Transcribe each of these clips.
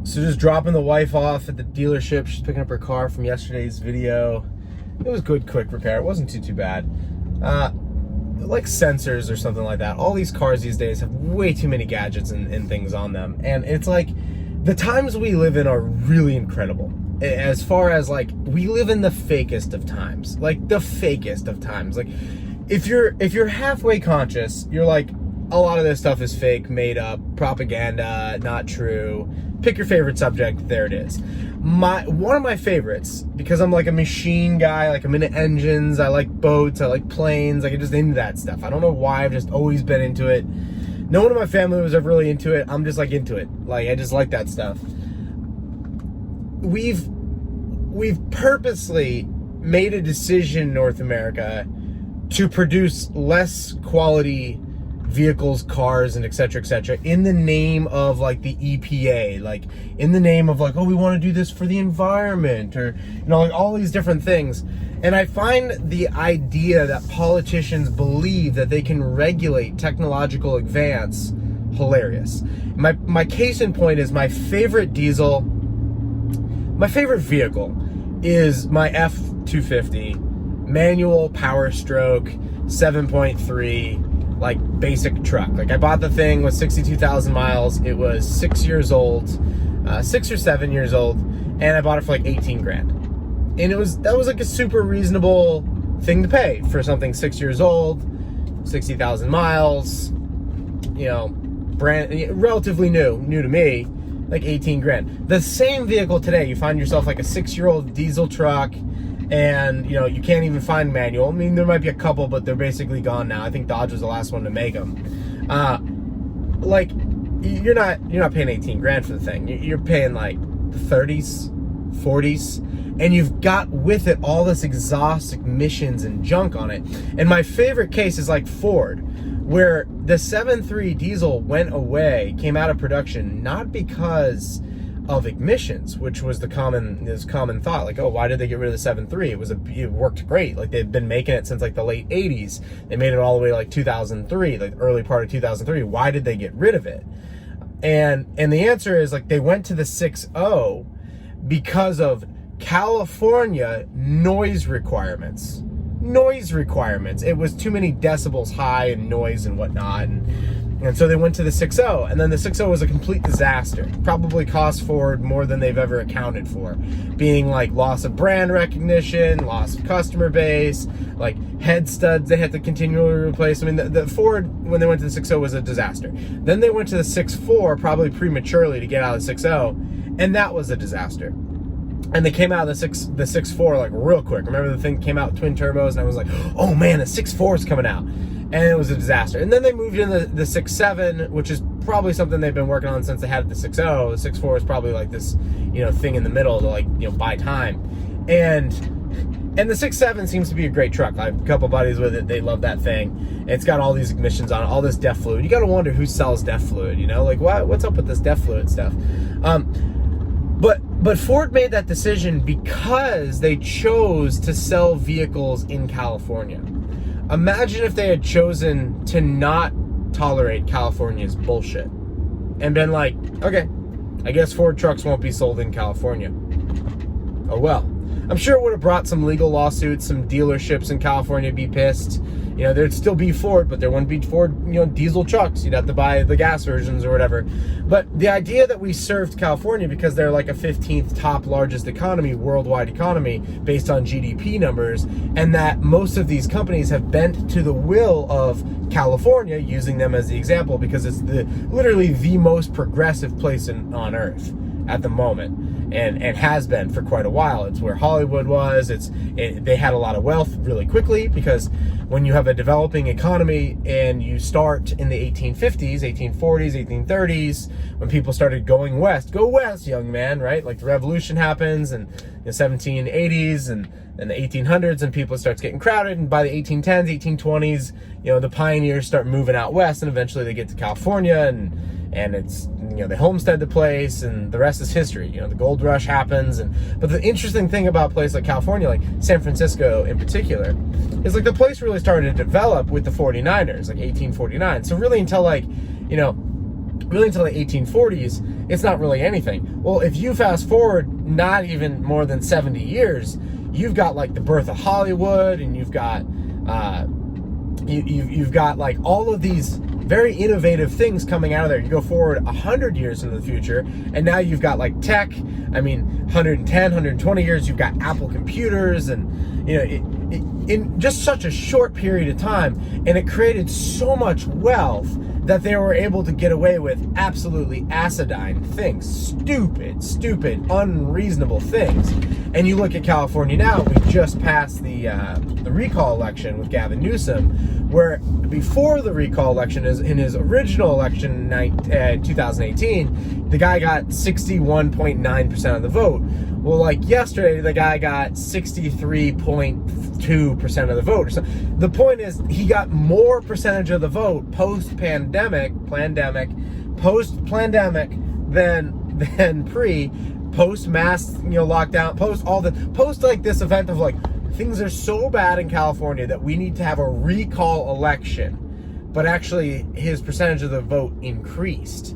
So just dropping the wife off at the dealership. She's picking up her car from yesterday's video. It was good, quick repair. It wasn't too bad. Like sensors or something like that. All these cars these days have way too many gadgets and things on them. And it's like, the times we live in are really incredible. As far as like, we live in the fakest of times. Like the fakest of times. Like if you're halfway conscious, you're like, a lot of this stuff is fake, made up, propaganda, not true. Pick your favorite subject, there it is. One of my favorites, because I'm like a machine guy, like I'm into engines, I like boats, I like planes, like I'm just into that stuff. I don't know why, I've just always been into it. No one in my family was ever really into it. I'm just like into it. Like I just like that stuff. We've purposely made a decision in North America to produce less quality vehicles, cars, and et cetera, in the name of like the EPA, like in the name of like, oh, we want to do this for the environment, or you know, like all these different things. And I find the idea that politicians believe that they can regulate technological advance hilarious. My case in point is my favorite diesel, my favorite vehicle is my F-250 manual power stroke 7.3 like basic truck. Like I bought the thing with 62,000 miles. It was 6 years old, 6 or 7 years old, and I bought it for like 18 grand. And that was like a super reasonable thing to pay for something 6 years old, 60,000 miles, you know, relatively new to me, like 18 grand. The same vehicle today, you find yourself like a 6-year-old diesel truck, and you know, you can't even find manual. I mean, there might be a couple, but they're basically gone now. I think Dodge was the last one to make them. Like you're not paying 18 grand for the thing. You're paying like the 30s, 40s, and you've got with it all this exhaust emissions and junk on it. And my favorite case is like Ford, where the 7.3 diesel went away, came out of production, not because of emissions, which was the common thought, like, oh, why did they get rid of the 7.3? It worked great. Like they've been making it since like the late 80s. They made it all the way to like 2003, like early part of 2003. Why did they get rid of it? And the answer is like they went to the 6.0 because of California noise requirements. It was too many decibels high and noise and whatnot, and so they went to the 6.0, and then the 6.0 was a complete disaster. Probably cost Ford more than they've ever accounted for, being like loss of brand recognition, loss of customer base, like head studs they had to continually replace. I mean, the Ford, when they went to the 6.0, was a disaster. Then they went to the 6.4, probably prematurely to get out of the 6.0, and that was a disaster. And they came out of the 6.4 like real quick. Remember the thing came out with twin turbos, and I was like, oh man, the 6.4 is coming out. And it was a disaster. And then they moved into the 6.7, which is probably something they've been working on since they had the 6.0. The 6.4 is probably like this, you know, thing in the middle to like, you know, buy time. And the 6.7 seems to be a great truck. I have a couple buddies with it. They love that thing. It's got all these emissions on it, all this DEF fluid. You got to wonder who sells DEF fluid, you know? Like, what's up with this DEF fluid stuff? But Ford made that decision because they chose to sell vehicles in California. Imagine if they had chosen to not tolerate California's bullshit and been like, okay, I guess Ford trucks won't be sold in California. Oh well. I'm sure it would have brought some legal lawsuits, some dealerships in California would be pissed. You know, there'd still be Ford, but there wouldn't be Ford, you know, diesel trucks. You'd have to buy the gas versions or whatever. But the idea that we served California because they're like a 15th top largest economy, worldwide economy, based on GDP numbers, and that most of these companies have bent to the will of California, using them as the example because it's literally the most progressive place on earth at the moment. And has been for quite a while. It's where Hollywood was. They had a lot of wealth really quickly, because when you have a developing economy and you start in the 1850s, 1840s, 1830s, when people started going west, go west, young man, right? Like the revolution happens in the 1780s and the 1800s, and people starts getting crowded. And by the 1810s, 1820s, you know, the pioneers start moving out west, and eventually they get to California, and it's, you know, they homestead the place, and the rest is history. You know, the gold rush happens. But the interesting thing about a place like California, like San Francisco in particular, is like the place really started to develop with the 49ers, like 1849. So really until like, you know, really until the 1840s, it's not really anything. Well, if you fast forward not even more than 70 years, you've got like the birth of Hollywood, and you've got you've got like all of these very innovative things coming out of there. You go forward 100 years into the future, and now you've got like tech. I mean, 110, 120 years, you've got Apple computers, and you know, in just such a short period of time, and it created so much wealth that they were able to get away with absolutely asinine things, stupid, unreasonable things. And you look at California now, we just passed the recall election with Gavin Newsom, where before the recall election, in his original election in 2018, the guy got 61.9% of the vote. Well, like yesterday, the guy got 63.2% of the vote. So the point is, he got more percentage of the vote post-pandemic than post-mass, lockdown, post like this event of like, things are so bad in California that we need to have a recall election. But actually, his percentage of the vote increased.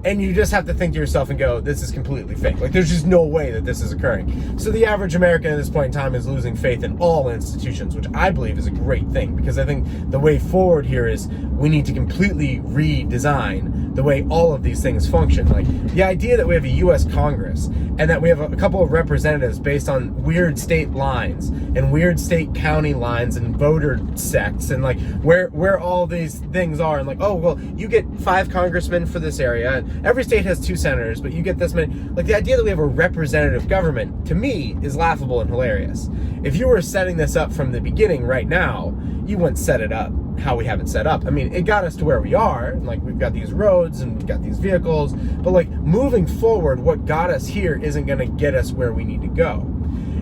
And you just have to think to yourself and go, this is completely fake. Like, there's just no way that this is occurring. So the average American at this point in time is losing faith in all institutions, which I believe is a great thing, because I think the way forward here is we need to completely redesign the way all of these things function. Like, the idea that we have a U.S. Congress and that we have a couple of representatives based on weird state lines and weird state county lines and voter sects, and like where all these things are, and like, oh, well, you get 5 congressmen for this area, and every state has 2 senators, but you get this many. Like, the idea that we have a representative government, to me, is laughable and hilarious. If you were setting this up from the beginning right now, you wouldn't set it up how we have it set up. I mean, it got us to where we are, and like, we've got these roads and we've got these vehicles, but like, moving forward, what got us here isn't going to get us where we need to go.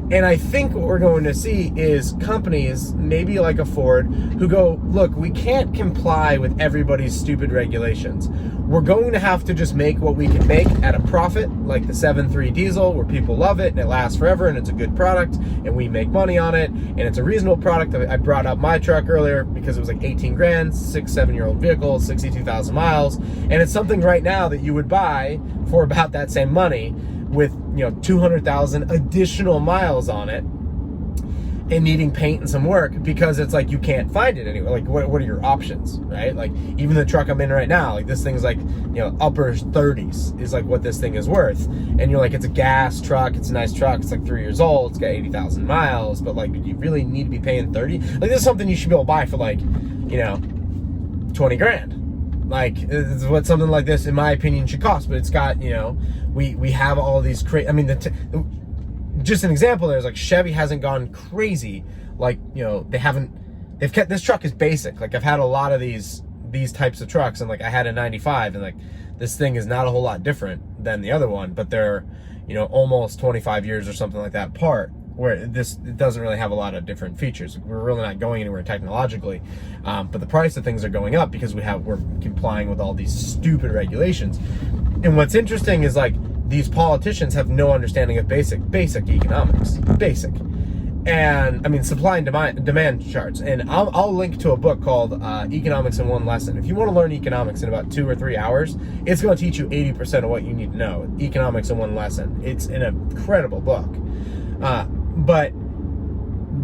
And I think what we're going to see is companies, maybe like a Ford, who go, look, we can't comply with everybody's stupid regulations. We're going to have to just make what we can make at a profit, like the 7.3 diesel, where people love it and it lasts forever and it's a good product and we make money on it and it's a reasonable product. I brought up my truck earlier because it was like 18 grand, 6-7-year-old vehicle, 62,000 miles. And it's something right now that you would buy for about that same money, with 200,000 additional miles on it, and needing paint and some work, because it's like you can't find it anywhere. Like, what are your options, right? Like, even the truck I'm in right now, like, this thing's like, upper 30s is like what this thing is worth. And you're like, it's a gas truck, it's a nice truck, it's like 3 years old, it's got 80,000 miles, but like, you really need to be paying 30? Like, this is something you should be able to buy for like, 20 grand. Like, it's what something like this, in my opinion, should cost. But it's got, we have all these just an example, there's like, Chevy hasn't gone crazy. Like, they've kept, this truck is basic. Like, I've had a lot of these types of trucks, and like, I had a 95, and like, this thing is not a whole lot different than the other one, but they're, almost 25 years or something like that apart, where it doesn't really have a lot of different features. We're really not going anywhere technologically, but the price of things are going up because we're complying with all these stupid regulations. And what's interesting is, like, these politicians have no understanding of basic economics, and I mean, supply and demand charts. And I'll link to a book called Economics in One Lesson. If you want to learn economics in about 2 or 3 hours, it's going to teach you 80% of what you need to know. Economics in One Lesson. It's an incredible book. But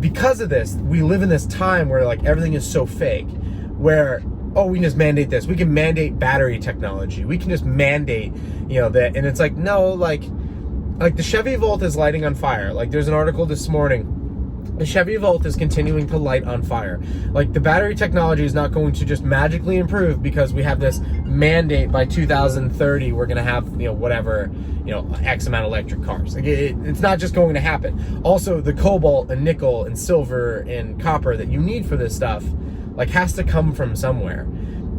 because of this, we live in this time where like, everything is so fake, where, oh, we can just mandate this. We can mandate battery technology. We can just mandate, that. And it's like, no, like the Chevy Volt is lighting on fire. Like, there's an article this morning. The Chevy Volt is continuing to light on fire. Like, the battery technology is not going to just magically improve because we have this mandate by 2030 we're going to have, X amount of electric cars. Like, it's not just going to happen. Also, the cobalt and nickel and silver and copper that you need for this stuff, like, has to come from somewhere.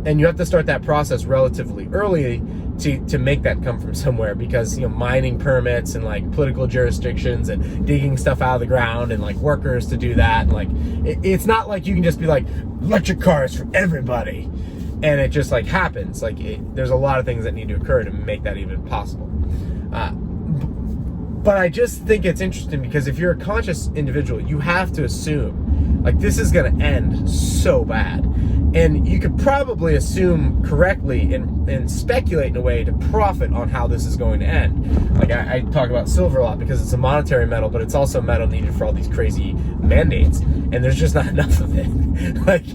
And you have to start that process relatively early to make that come from somewhere, because mining permits and like political jurisdictions and digging stuff out of the ground and like workers to do that, and like it's not like you can just be like, electric cars for everybody, and it just like happens. Like, there's a lot of things that need to occur to make that even possible. But I just think it's interesting, because if you're a conscious individual, you have to assume like, this is going to end so bad. And you could probably assume correctly and speculate in a way to profit on how this is going to end. Like I talk about silver a lot because it's a monetary metal, but it's also a metal needed for all these crazy mandates. And there's just not enough of it. Like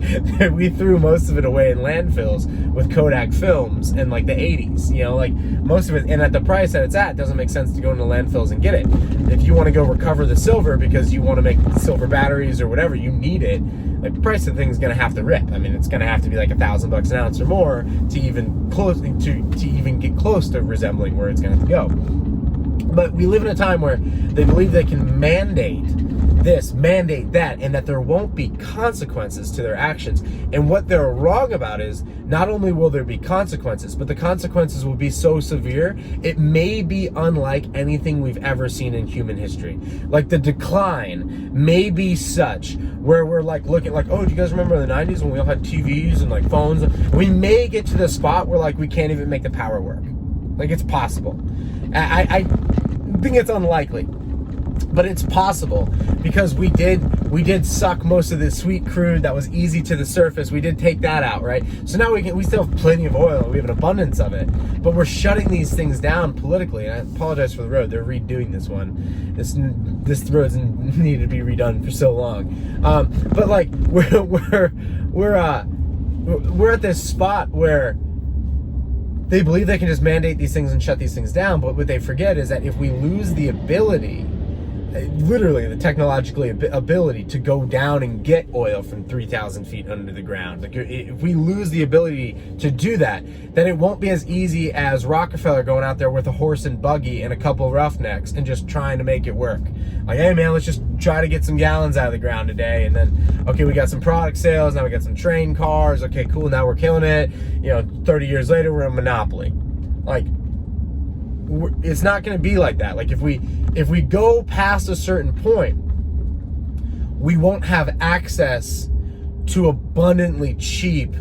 we threw most of it away in landfills with Kodak films in like the 80s, you know, like most of it. And at the price that it's at, it doesn't make sense to go into landfills and get it. If you want to go recover the silver because you want to make silver batteries or whatever, you need it. Like the price of the thing's gonna have to rip. I mean, it's gonna have to be like $1,000 an ounce or more to even get close to resembling where it's gonna go. But we live in a time where they believe they can mandate this, mandate that, and that there won't be consequences to their actions. And what they're wrong about is not only will there be consequences, but the consequences will be so severe, it may be unlike anything we've ever seen in human history. Like the decline may be such where we're like looking like, oh, do you guys remember in the 90s when we all had TVs and like phones? We may get to the spot where like we can't even make the power work. Like it's possible. I think it's unlikely. But it's possible because we did suck most of the sweet crude that was easy to the surface. We did take that out, right? So now we still have plenty of oil. We have an abundance of it, but we're shutting these things down politically. And I apologize for the road. They're redoing this one. This road's needed to be redone for so long. But like we're at this spot where they believe they can just mandate these things and shut these things down. But what they forget is that if we lose the ability, literally the technological ability to go down and get oil from 3,000 feet under the ground, like if we lose the ability to do that, then it won't be as easy as Rockefeller going out there with a horse and buggy and a couple of roughnecks and just trying to make it work. Like, hey man, let's just try to get some gallons out of the ground today, and then okay, we got some product sales, now we got some train cars, okay cool, now we're killing it, you know, 30 years later we're a monopoly. Like, it's not going to be like that. Like if we go past a certain point, we won't have access to abundantly cheap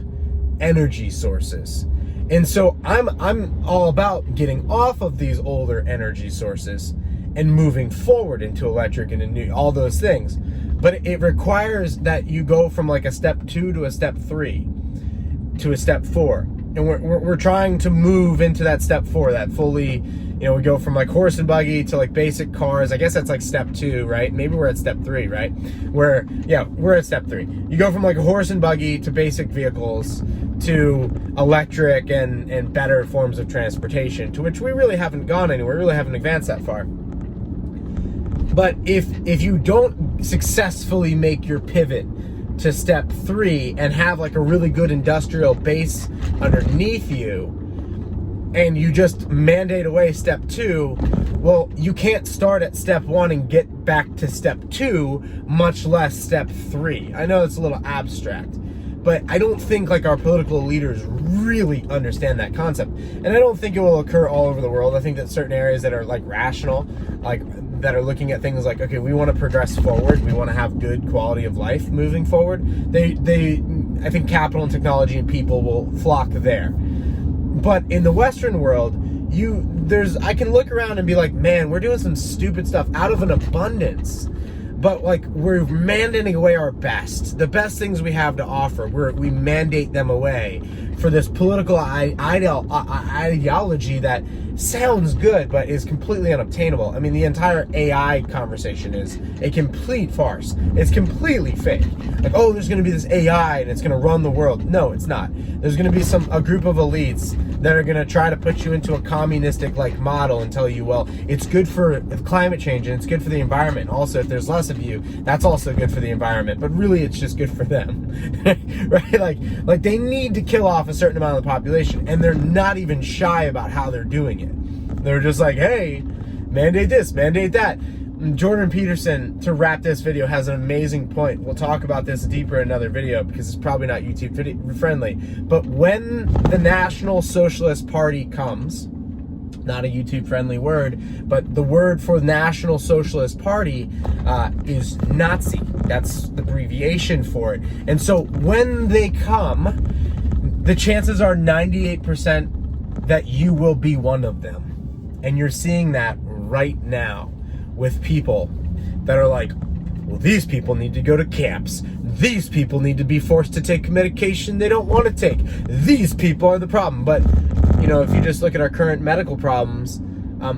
energy sources. And so I'm all about getting off of these older energy sources and moving forward into electric and all those things. But it requires that you go from like a step 2 to a step 3 to a step 4. And we're trying to move into that step 4, that fully, you know, we go from like horse and buggy to like basic cars. I guess that's like step 2, right? Maybe we're at step 3, right? We're at step 3. You go from like a horse and buggy to basic vehicles to electric and better forms of transportation, to which we really haven't gone anywhere, we really haven't advanced that far. But if you don't successfully make your pivot to step 3 and have like a really good industrial base underneath you, and you just mandate away step 2, well, you can't start at step 1 and get back to step 2, much less step 3. I know it's a little abstract, but I don't think like our political leaders really understand that concept. And I don't think it will occur all over the world. I think that certain areas that are like rational, like that are looking at things like, okay, we want to progress forward, we want to have good quality of life moving forward, I think capital and technology and people will flock there. But in the Western world, I can look around and be like, man, we're doing some stupid stuff out of an abundance, but like we're mandating away our best, the best things we have to offer. We mandate them away for this political ideology that sounds good, but is completely unobtainable. I mean, the entire AI conversation is a complete farce. It's completely fake. Like, oh, there's going to be this AI and it's going to run the world. No, it's not. There's going to be a group of elites that are going to try to put you into a communistic like model and tell you, well, it's good for climate change and it's good for the environment. Also, if there's less of you, that's also good for the environment. But really, it's just good for them, right? Like they need to kill off a certain amount of the population, and they're not even shy about how they're doing it. They're just like, hey, mandate this, mandate that. And Jordan Peterson, to wrap this video, has an amazing point. We'll talk about this deeper in another video because it's probably not YouTube friendly. But when the National Socialist Party comes, not a YouTube friendly word, but the word for National Socialist Party is Nazi. That's the abbreviation for it. And so when they come, the chances are 98% that you will be one of them. And you're seeing that right now with people that are like, well, these people need to go to camps. These people need to be forced to take medication they don't want to take. These people are the problem. But, you know, if you just look at our current medical problems, the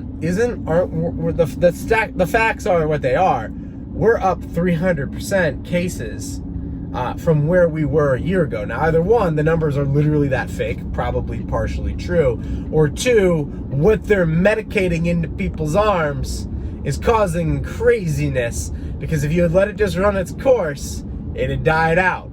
facts are what they are. We're up 300% cases from where we were a year ago. Now, either one, the numbers are literally that fake, probably partially true, or two, what they're medicating into people's arms is causing craziness, because if you had let it just run its course, it had died out.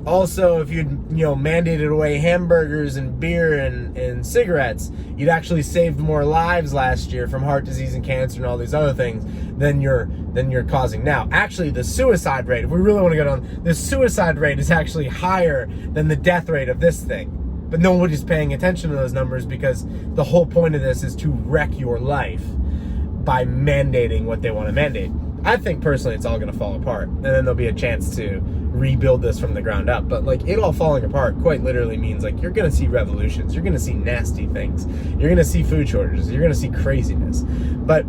Also, if you'd, mandated away hamburgers and beer and cigarettes, you'd actually saved more lives last year from heart disease and cancer and all these other things than you're causing now. Actually, the suicide rate, if we really want to go down, the suicide rate is actually higher than the death rate of this thing. But nobody's paying attention to those numbers, because the whole point of this is to wreck your life by mandating what they want to mandate. I think personally it's all going to fall apart, and then there'll be a chance to rebuild this from the ground up. But like, it all falling apart quite literally means like you're going to see revolutions, you're going to see nasty things, you're going to see food shortages, you're going to see craziness. But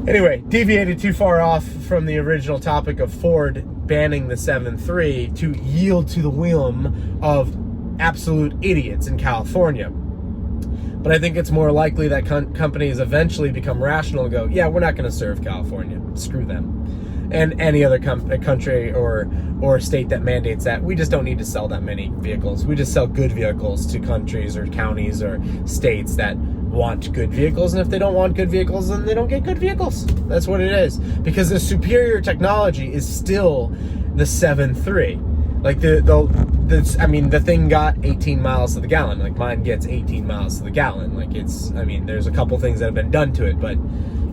anyway, deviated too far off from the original topic of Ford banning the 7.3 to yield to the whim of absolute idiots in California. But I think it's more likely that companies eventually become rational and go, yeah, we're not going to serve California. Screw them. And any other country or state that mandates that. We just don't need to sell that many vehicles. We just sell good vehicles to countries or counties or states that want good vehicles. And if they don't want good vehicles, then they don't get good vehicles. That's what it is. Because the superior technology is still the 7.3. Like the thing got 18 miles to the gallon. Like, mine gets 18 miles to the gallon. Like, there's a couple things that have been done to it, but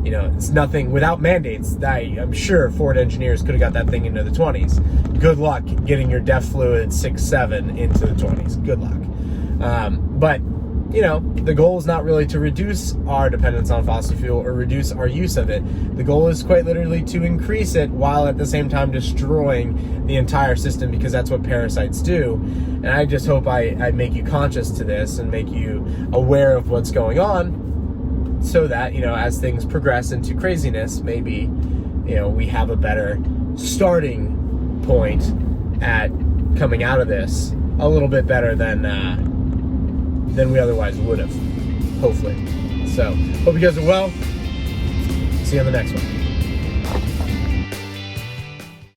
it's nothing without mandates. I'm sure Ford engineers could have got that thing into the 20s. Good luck getting your DEF fluid 6.7 into the 20s. Good luck. But the goal is not really to reduce our dependence on fossil fuel or reduce our use of it. The goal is quite literally to increase it, while at the same time destroying the entire system, because that's what parasites do. And I just hope I make you conscious to this and make you aware of what's going on, so that, as things progress into craziness, maybe, we have a better starting point at coming out of this a little bit better than we otherwise would have, hopefully. So, hope you guys are well. See you on the next one.